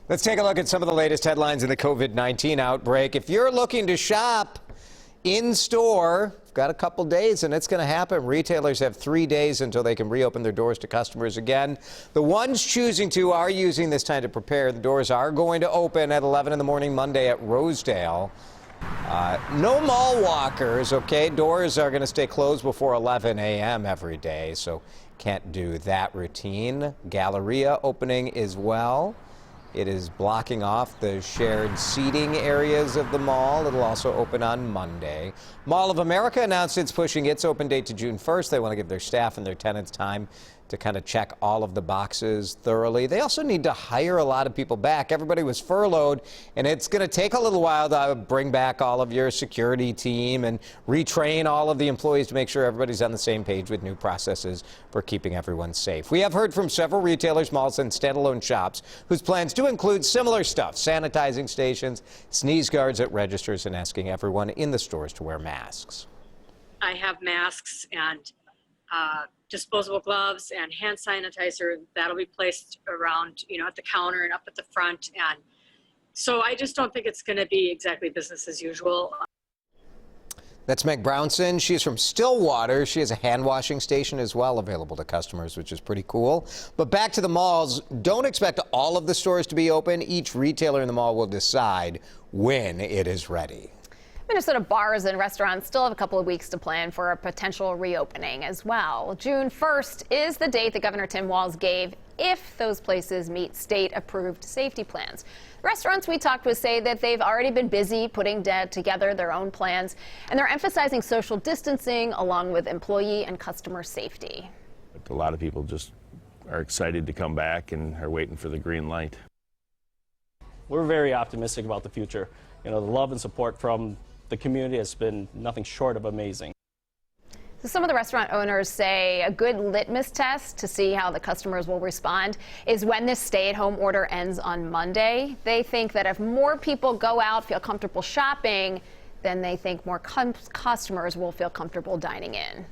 Let's take a look at some of the latest headlines in the COVID-19 outbreak. If you're looking to shop in store, we've got a couple days and it's going to happen. Retailers have 3 days until they can reopen their doors to customers again. The ones choosing to are using this time to prepare. The doors are going to open at 11 in the morning Monday at Rosedale. No mall walkers, okay? Doors are going to stay closed before 11 a.m. every day, so can't do that routine. Galleria opening as well. It is blocking off the shared seating areas of the mall. It'll also open on Monday. Mall of America announced it's pushing its open date to June 1st. They want to give their staff and their tenants time to kind of check all of the boxes thoroughly. They also need to hire a lot of people back. Everybody was furloughed, and it's going to take a little while to bring back all of your security team and retrain all of the employees to make sure everybody's on the same page with new processes for keeping everyone safe. We have heard from several retailers, malls, and standalone shops whose plans do include similar stuff: sanitizing stations, sneeze guards at registers, and asking everyone in the stores to wear masks. I have masks and disposable gloves and hand sanitizer that'll be placed around, at the counter and up at the front. And so I just don't think it's going to be exactly business as usual. That's Meg Brownson. She's from Stillwater. She has a hand washing station as well available to customers, which is pretty cool. But back to the malls, don't expect all of the stores to be open. Each retailer in the mall will decide when it is ready. Minnesota bars and restaurants still have a couple of weeks to plan for a potential reopening as well. June 1st is the date that Governor Tim Walz gave if those places meet state-approved safety plans. Restaurants we talked with say that they've already been busy putting together their own plans, and they're emphasizing social distancing along with employee and customer safety. A lot of people just are excited to come back and are waiting for the green light. We're very optimistic about the future. The love and support from the community has been nothing short of amazing. So some of the restaurant owners say a good litmus test to see how the customers will respond is when this stay-at-home order ends on Monday. They think that if more people go out, feel comfortable shopping, then they think more customers will feel comfortable dining in.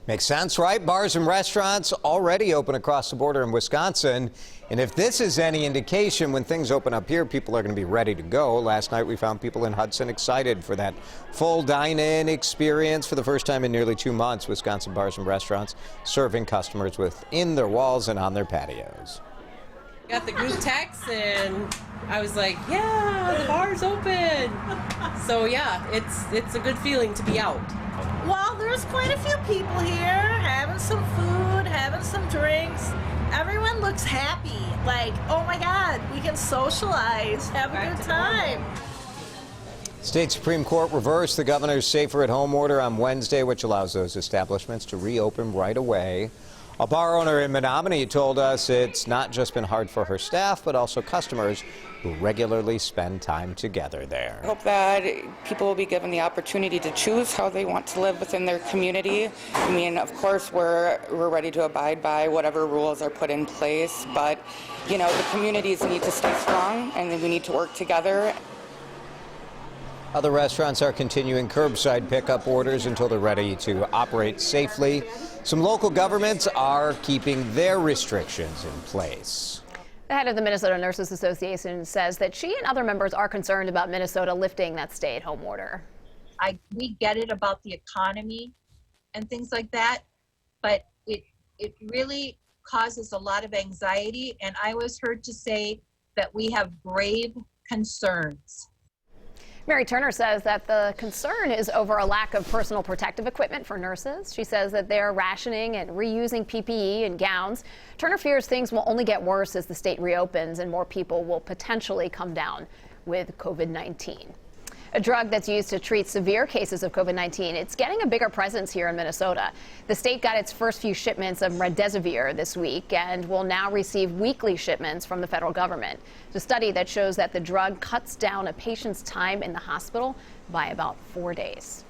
Makes sense, right? Bars and restaurants already open across the border in Wisconsin. And if this is any indication, when things open up here, people are going to be ready to go. Last night we found people in Hudson excited for that full dine-in experience for the first time in nearly 2 months. Wisconsin bars and restaurants serving customers within their walls and on their patios. Got the group text and I was like, yeah, the bar's open. So yeah, it's a good feeling to be out. Well, there's quite a few people here having some food, having some drinks. Everyone looks happy. Like, oh my God, we can socialize, have a good time. State Supreme Court reversed the governor's safer at home order on Wednesday, which allows those establishments to reopen right away. A bar owner in Menominee told us it's not just been hard for her staff, but also customers who regularly spend time together there. I hope that people will be given the opportunity to choose how they want to live within their community. I mean, of course, we're ready to abide by whatever rules are put in place, but, the communities need to stay strong and we need to work together. Other restaurants are continuing curbside pickup orders until they're ready to operate safely. Some local governments are keeping their restrictions in place. The head of the Minnesota Nurses Association says that she and other members are concerned about Minnesota lifting that stay-at-home order. We get it about the economy and things like that, but it really causes a lot of anxiety, and I was heard to say that we have grave concerns. Mary Turner says that the concern is over a lack of personal protective equipment for nurses. She says that they're rationing and reusing PPE and gowns. Turner fears things will only get worse as the state reopens and more people will potentially come down with COVID-19. A drug that's used to treat severe cases of COVID-19. It's getting a bigger presence here in Minnesota. The state got its first few shipments of remdesivir this week and will now receive weekly shipments from the federal government. It's a study that shows that the drug cuts down a patient's time in the hospital by about 4 days.